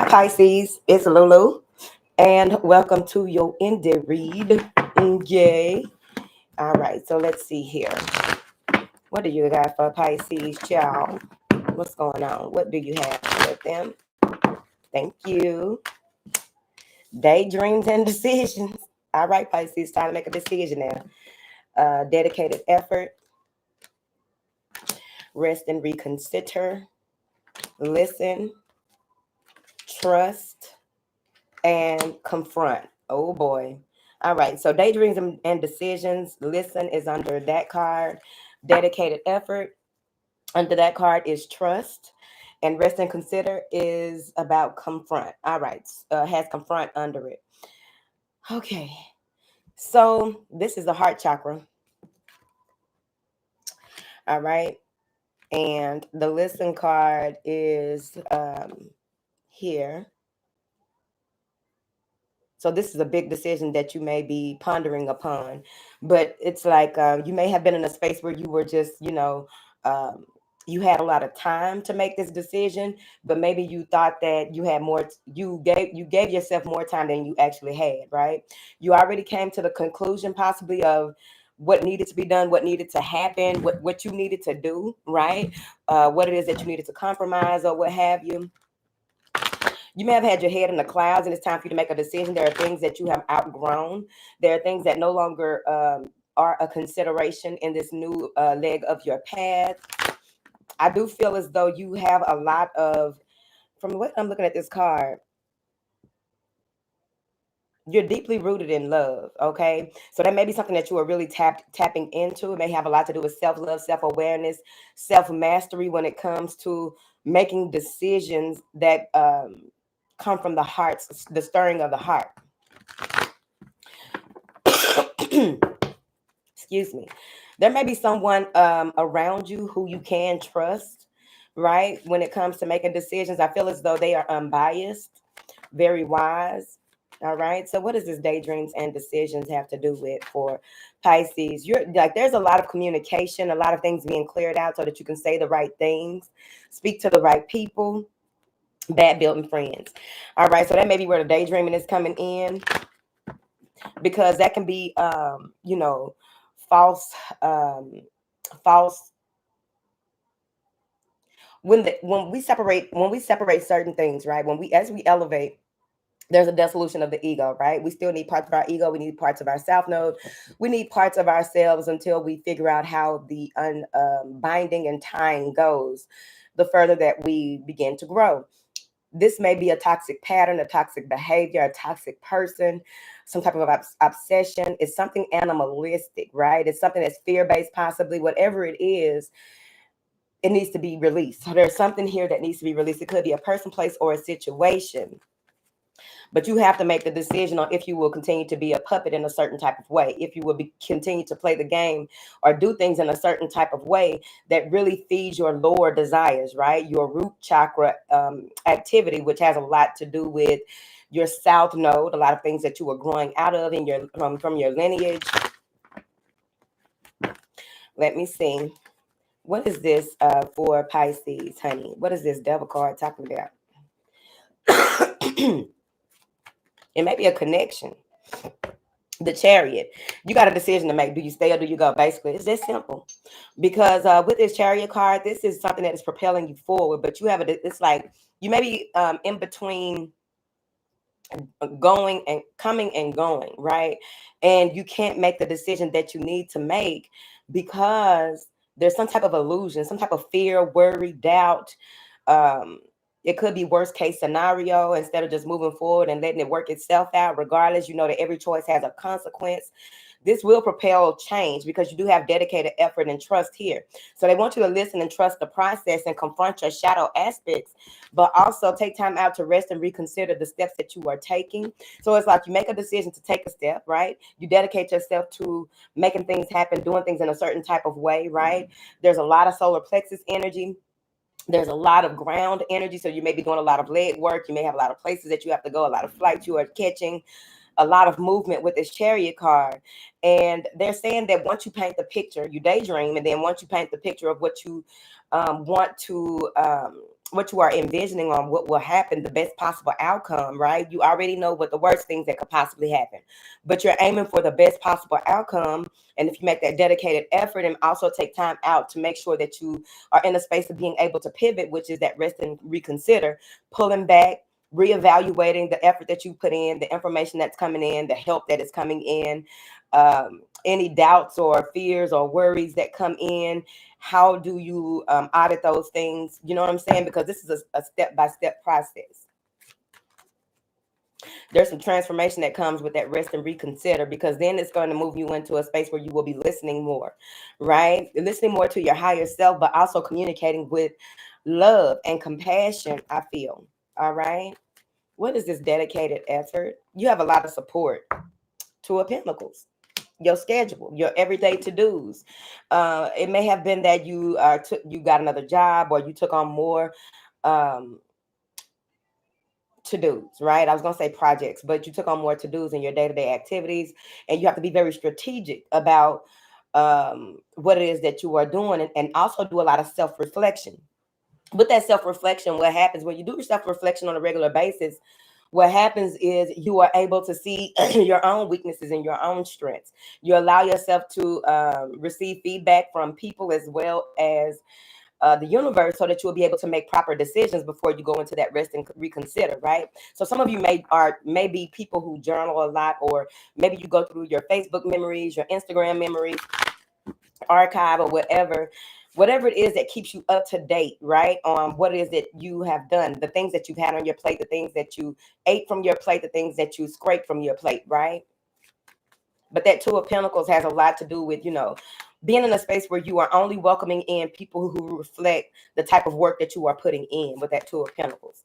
Pisces, it's Lulu, and welcome to your indie read. Yay. All right, so let's see here. What do you got for Pisces, child? What's going on? What do you have with them? Thank you. Daydreams and decisions. All right, Pisces, time to make a decision now. Dedicated effort, rest and reconsider, listen, trust, and confront. Oh boy. All right. So daydreams and decisions. Listen is under that card. Dedicated effort. Under that card is trust. And rest and consider is about confront. All right. Has confront under it. Okay. So this is the heart chakra. All right. And the listen card is here. So this is a big decision that you may be pondering upon, but it's like you may have been in a space where you were just, um, you had a lot of time to make this decision, but maybe you thought that you had more. You gave yourself more time than you actually had. Right? You already came to the conclusion, possibly of what needed to be done, what needed to happen, what you needed to do. Right? What it is that you needed to compromise or what have you. You may have had your head in the clouds and it's time for you to make a decision. There are things that you have outgrown. There are things that no longer are a consideration in this new leg of your path. I do feel as though you have a lot of, from what I'm looking at this card, you're deeply rooted in love. Okay. So that may be something that you are really tapping into. It may have a lot to do with self-love, self-awareness, self-mastery when it comes to making decisions that come from the heart, the stirring of the heart. Excuse me. There may be someone around you who you can trust, right? When it comes to making decisions, I feel as though they are unbiased, very wise. All right. So, what does this daydreams and decisions have to do with for Pisces? You're like, there's a lot of communication, a lot of things being cleared out so that you can say the right things, speak to the right people, bad building friends. All right. So, that may be where the daydreaming is coming in, because that can be false false when we separate certain things, right? As we elevate, there's a dissolution of the ego, right? We still need parts of our ego, we need parts of our south node, we need parts of ourselves until we figure out how the binding and tying goes, the further that we begin to grow. This may be a toxic pattern, a toxic behavior, a toxic person, some type of obsession. It's something animalistic, right? It's something that's fear-based, possibly. Whatever it is, it needs to be released. So there's something here that needs to be released. It could be a person, place, or a situation. But you have to make the decision on if you will continue to be a puppet in a certain type of way, if you will continue to play the game or do things in a certain type of way that really feeds your lower desires, right? Your root chakra activity, which has a lot to do with your south node, a lot of things that you were growing out of in your from your lineage. Let me see. What is this for Pisces, honey? What is this devil card talking about? It may be a connection. The Chariot. You got a decision to make. Do you stay or do you go? Basically, it's this simple. Because with this Chariot card, this is something that is propelling you forward. But you have it's like you may be in between going and coming and going, right? And you can't make the decision that you need to make because there's some type of illusion, some type of fear, worry, doubt. Um, it could be worst case scenario. Instead of just moving forward and letting it work itself out, regardless, you know that every choice has a consequence. This will propel change because you do have dedicated effort and trust here. So they want you to listen and trust the process and confront your shadow aspects, but also take time out to rest and reconsider the steps that you are taking. So it's like you make a decision to take a step, right? You dedicate yourself to making things happen, doing things in a certain type of way, right? There's a lot of solar plexus energy. There's a lot of ground energy. So you may be doing a lot of leg work. You may have a lot of places that you have to go, a lot of flights you are catching, a lot of movement with this Chariot card. And they're saying that once you paint the picture, you daydream, and then once you paint the picture of what you want to what you are envisioning on what will happen, the best possible outcome, right? You already know what the worst things that could possibly happen, but you're aiming for the best possible outcome. And if you make that dedicated effort and also take time out to make sure that you are in a space of being able to pivot, which is that rest and reconsider, pulling back, reevaluating the effort that you put in, the information that's coming in, the help that is coming in, any doubts or fears or worries that come in, how do you audit those things? You know what I'm saying? Because this is a step-by-step process. There's some transformation that comes with that rest and reconsider, because then it's going to move you into a space where you will be listening more, right? Listening more to your higher self, but also communicating with love and compassion, I feel. All right. What is this dedicated effort? You have a lot of support. Two of Pentacles, your schedule, your everyday to-dos. It may have been that you got another job, or you took on more um, to-dos, right? I was going to say projects, but you took on more to-dos in your day-to-day activities, and you have to be very strategic about what it is that you are doing, and also do a lot of self-reflection. With that self-reflection, what happens when you do self-reflection on a regular basis, what happens is you are able to see your own weaknesses and your own strengths. You allow yourself to receive feedback from people as well as the universe, so that you'll be able to make proper decisions before you go into that rest and reconsider, right? So some of you may be people who journal a lot, or maybe you go through your Facebook memories, your Instagram memories, archive, or whatever it is that keeps you up to date, right, on what it is that you have done, the things that you've had on your plate, the things that you ate from your plate, the things that you scraped from your plate, right? But that Two of Pentacles has a lot to do with, being in a space where you are only welcoming in people who reflect the type of work that you are putting in with that Two of Pentacles.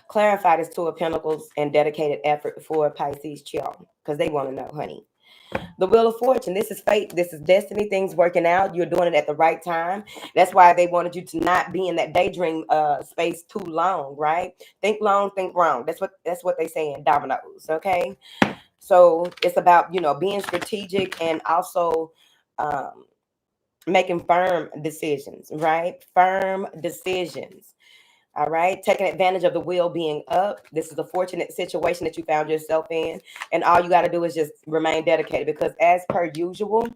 Clarify this Two of Pentacles and dedicated effort for Pisces, chill, because they want to know, honey. The Wheel of Fortune, this is fate, this is destiny, things working out, you're doing it at the right time. That's why they wanted you to not be in that daydream space too long, right? Think long, think wrong. That's what they say in dominoes, okay? So it's about, being strategic, and also making firm decisions, right? Firm decisions. All right. Taking advantage of the wheel being up. This is a fortunate situation that you found yourself in. And all you got to do is just remain dedicated, because as per usual,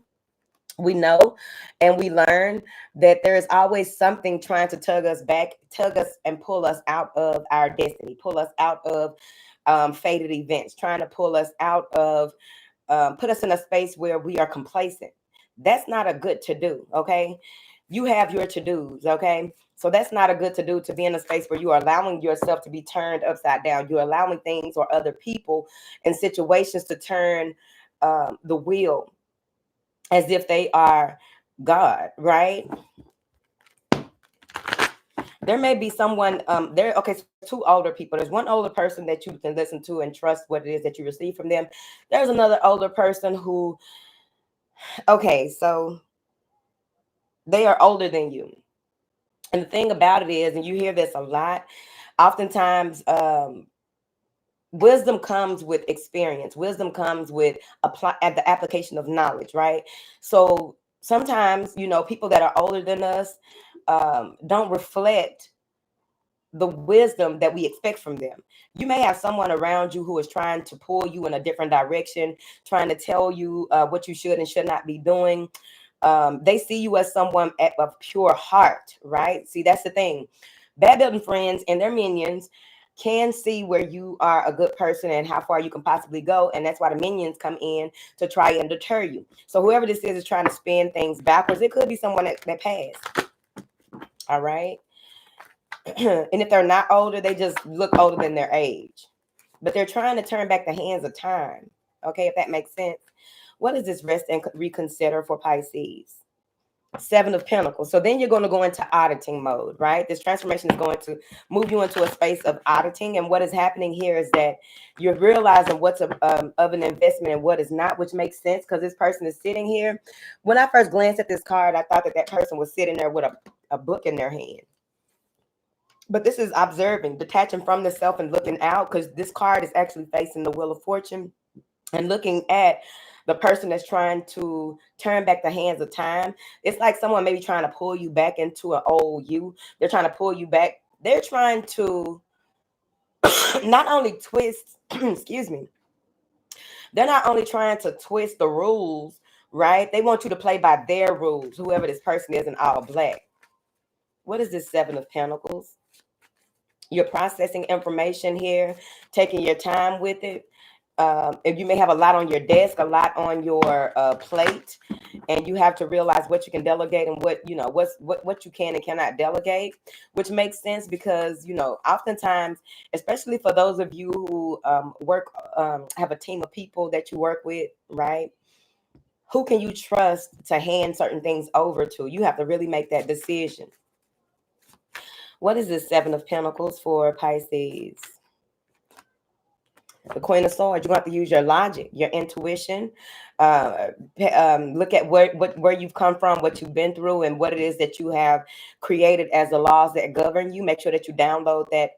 we know and we learn that there is always something trying to tug us back, tug us and pull us out of our destiny, pull us out of fated events, trying to pull us out of, put us in a space where we are complacent. That's not a good to do. Okay. You have your to dos. Okay. So that's not a good to do, to be in a space where you are allowing yourself to be turned upside down. You're allowing things or other people and situations to turn the wheel as if they are God, right? There may be someone there. Okay, so two older people. There's one older person that you can listen to and trust what it is that you receive from them. There's another older person who, okay, so they are older than you. And the thing about it is, and you hear this a lot, oftentimes wisdom comes with experience. Wisdom comes with the application of knowledge, right? So sometimes, people that are older than us don't reflect the wisdom that we expect from them. You may have someone around you who is trying to pull you in a different direction, trying to tell you what you should and should not be doing. They see you as someone of pure heart, right? See, that's the thing. Bad building friends and their minions can see where you are a good person and how far you can possibly go. And that's why the minions come in to try and deter you. So whoever this is trying to spin things backwards. It could be someone that passed. All right. And if they're not older, they just look older than their age. But they're trying to turn back the hands of time. Okay, if that makes sense. What is this rest and reconsider for Pisces? Seven of Pentacles. So then you're going to go into auditing mode, right? This transformation is going to move you into a space of auditing. And what is happening here is that you're realizing what's of an investment and what is not, which makes sense because this person is sitting here. When I first glanced at this card, I thought that person was sitting there with a book in their hand. But this is observing, detaching from the self and looking out, because this card is actually facing the Wheel of Fortune. and looking at the person that's trying to turn back the hands of time. It's like someone maybe trying to pull you back into an old you. They're trying to pull you back. They're trying to not only twist, excuse me, they're not only trying to twist the rules, right? They want you to play by their rules, whoever this person is in all black. What is this Seven of Pentacles? You're processing information here, taking your time with it. If you may have a lot on your desk, a lot on your plate, and you have to realize what you can delegate and what you know what you can and cannot delegate, which makes sense because oftentimes, especially for those of you who work have a team of people that you work with, right? Who can you trust to hand certain things over to? You have to really make that decision. What is this Seven of Pentacles for Pisces? The Queen of Swords. You're going to have to use your logic, your intuition. Look at where you've come from, what you've been through, and what it is that you have created as the laws that govern you. Make sure that you download that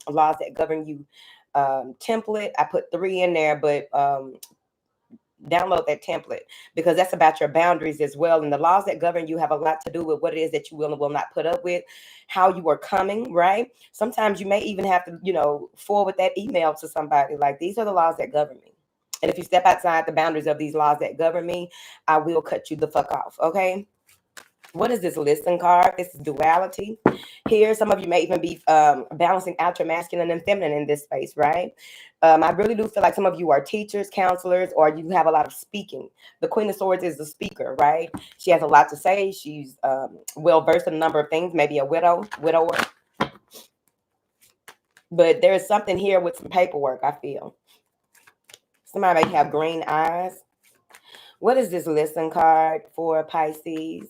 laws that govern you template. I put 3 in there, but download that template because that's about your boundaries as well. And the laws that govern you have a lot to do with what it is that you will and will not put up with, how you are coming, right? Sometimes you may even have to, forward that email to somebody like, these are the laws that govern me. And if you step outside the boundaries of these laws that govern me, I will cut you the fuck off. Okay. What is this Listen card? This is duality. Here, some of you may even be balancing out your masculine and feminine in this space, right? I really do feel like some of you are teachers, counselors, or you have a lot of speaking. The Queen of Swords is the speaker, right? She has a lot to say. She's well-versed in a number of things, maybe a widower. But there is something here with some paperwork, I feel. Somebody may have green eyes. What is this Listen card for Pisces?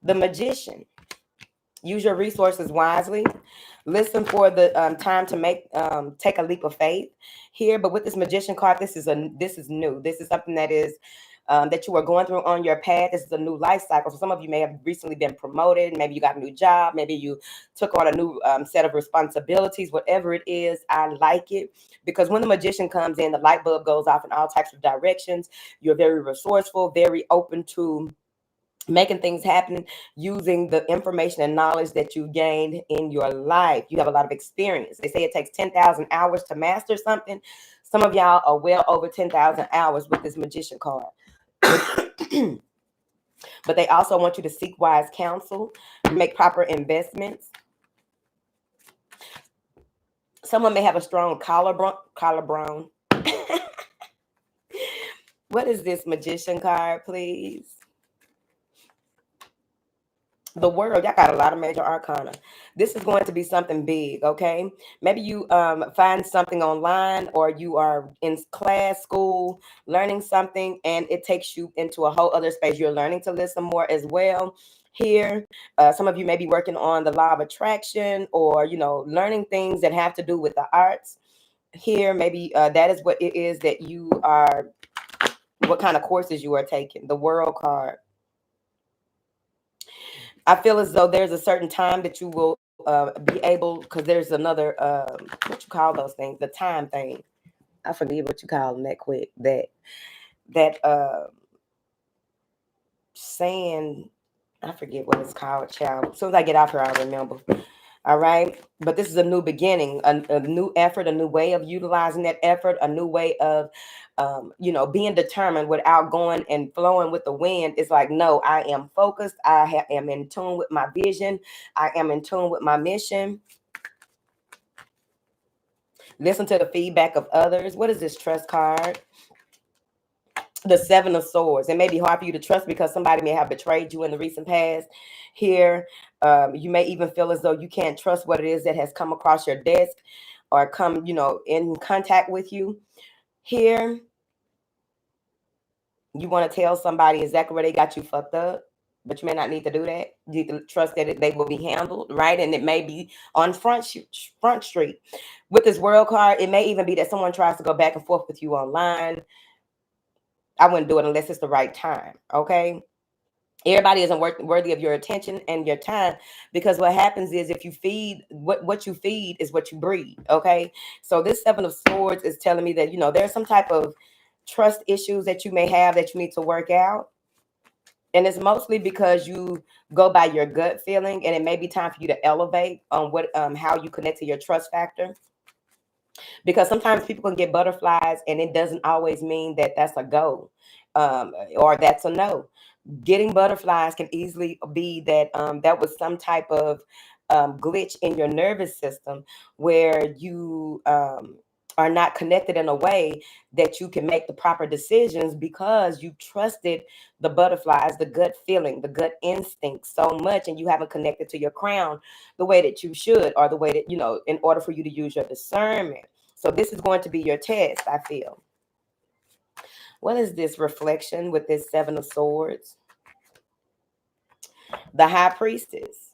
The Magician. Use your resources wisely. Listen for the time to take a leap of faith here. But with this Magician card, this is new. This is something that is that you are going through on your path. This is a new life cycle. So some of you may have recently been promoted. Maybe you got a new job. Maybe you took on a new set of responsibilities. Whatever it is, I like it because when the Magician comes in, the light bulb goes off in all types of directions. You're very resourceful, very open to making things happen using the information and knowledge that you gained in your life. You have a lot of experience. They say it takes 10,000 hours to master something. Some of y'all are well over 10,000 hours with this Magician card. But they also want you to seek wise counsel, make proper investments. Someone may have a strong collarbone. What is this Magician card, please? The World. Y'all got a lot of major arcana. This is going to be something big, okay? Maybe you find something online or you are in class, school, learning something, and it takes you into a whole other space. You're learning to listen more as well. Here, some of you may be working on the law of attraction or, learning things that have to do with the arts. Here, maybe that is what it is that you are, what kind of courses you are taking. The World card. I feel as though there's a certain time that you will be able, because there's another, what you call those things, the time thing. I forget what you call them that quick. That saying, I forget what it's called, child. As soon as I get off here, I'll remember. All right. But this is a new beginning, a new effort, a new way of utilizing that effort, a new way of, being determined without going and flowing with the wind. It's like, no, I am focused. I am in tune with my vision. I am in tune with my mission. Listen to the feedback of others. What is this Trust card? The Seven of Swords. It may be hard for you to trust because somebody may have betrayed you in the recent past. Here, you may even feel as though you can't trust what it is that has come across your desk or come, in contact with you. Here, you want to tell somebody exactly where they got you fucked up, but you may not need to do that. You need to trust that they will be handled, right? And it may be on Front Street. With this World card, it may even be that someone tries to go back and forth with you online. I wouldn't do it unless it's the right time, okay? Everybody isn't worthy of your attention and your time, because what happens is, if you feed what you feed is what you breed. Okay, so this Seven of Swords is telling me that, there's some type of trust issues that you may have that you need to work out, and it's mostly because you go by your gut feeling, and it may be time for you to elevate on what how you connect to your trust factor, because sometimes people can get butterflies and it doesn't always mean that that's a go, or that's a no. Getting butterflies can easily be that that was some type of glitch in your nervous system, where you are not connected in a way that you can make the proper decisions, because you trusted the butterflies, the gut feeling, the gut instinct so much, and you haven't connected to your crown the way that you should, or the way that, in order for you to use your discernment. So this is going to be your test, I feel. What is this reflection with this Seven of Swords? The High Priestess.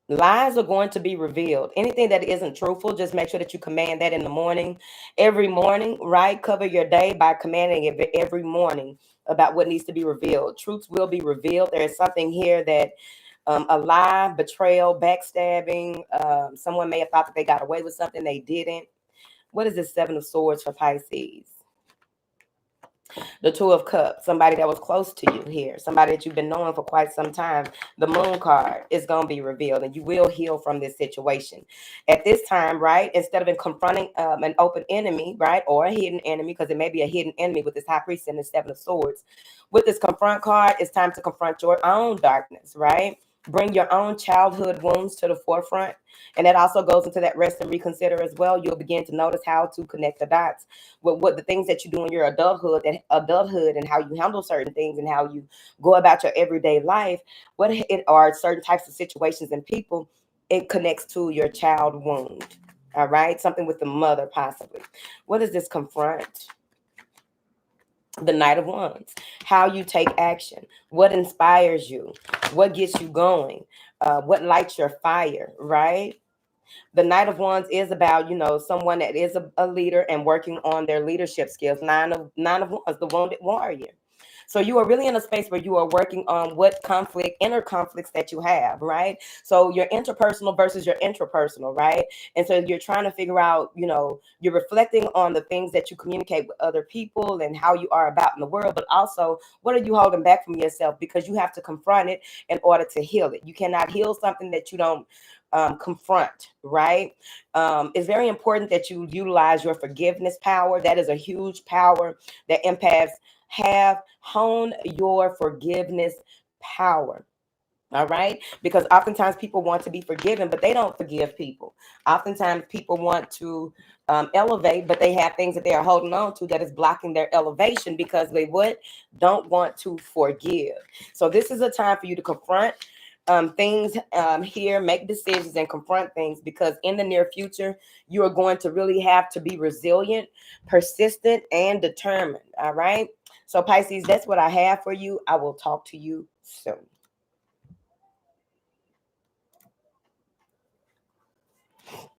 Lies are going to be revealed. Anything that isn't truthful, just make sure that you command that in the morning, every morning, right? Cover your day by commanding it every morning about what needs to be revealed. Truths will be revealed. There is something here that a lie, betrayal, backstabbing. Someone may have thought that they got away with something they didn't. What is this Seven of Swords for Pisces? The Two of Cups, somebody that was close to you here, somebody that you've been knowing for quite some time. The Moon card is going to be revealed, and you will heal from this situation. At this time, right, instead of confronting an open enemy, right, or a hidden enemy, because it may be a hidden enemy with this High Priest and the Seven of Swords. With this Confront card, it's time to confront your own darkness, right? Bring your own childhood wounds to the forefront. And that also goes into that rest and reconsider as well. You'll begin to notice how to connect the dots with what the things that you do in your adulthood, and how you handle certain things and how you go about your everyday life. What it are certain types of situations and people, it connects to your child wound. All right. Something with the mother, possibly. What does this confront? The Knight of Wands. How you take action, what inspires you, what gets you going, what lights your fire, right? The Knight of Wands is about, someone that is a leader and working on their leadership skills. Nine of Wands, the wounded warrior. So you are really in a space where you are working on what inner conflicts that you have, right? So your interpersonal versus your intrapersonal, right? And so you're trying to figure out, you're reflecting on the things that you communicate with other people and how you are about in the world, but also what are you holding back from yourself, because you have to confront it in order to heal it. You cannot heal something that you don't confront, right? It's very important that you utilize your forgiveness power. That is a huge power that empaths have. Hone your forgiveness power. All right. Because oftentimes people want to be forgiven, but they don't forgive people. Oftentimes people want to elevate, but they have things that they are holding on to that is blocking their elevation, because they don't want to forgive. So this is a time for you to confront things here, make decisions and confront things, because in the near future, you are going to really have to be resilient, persistent, and determined. All right. So Pisces, that's what I have for you. I will talk to you soon.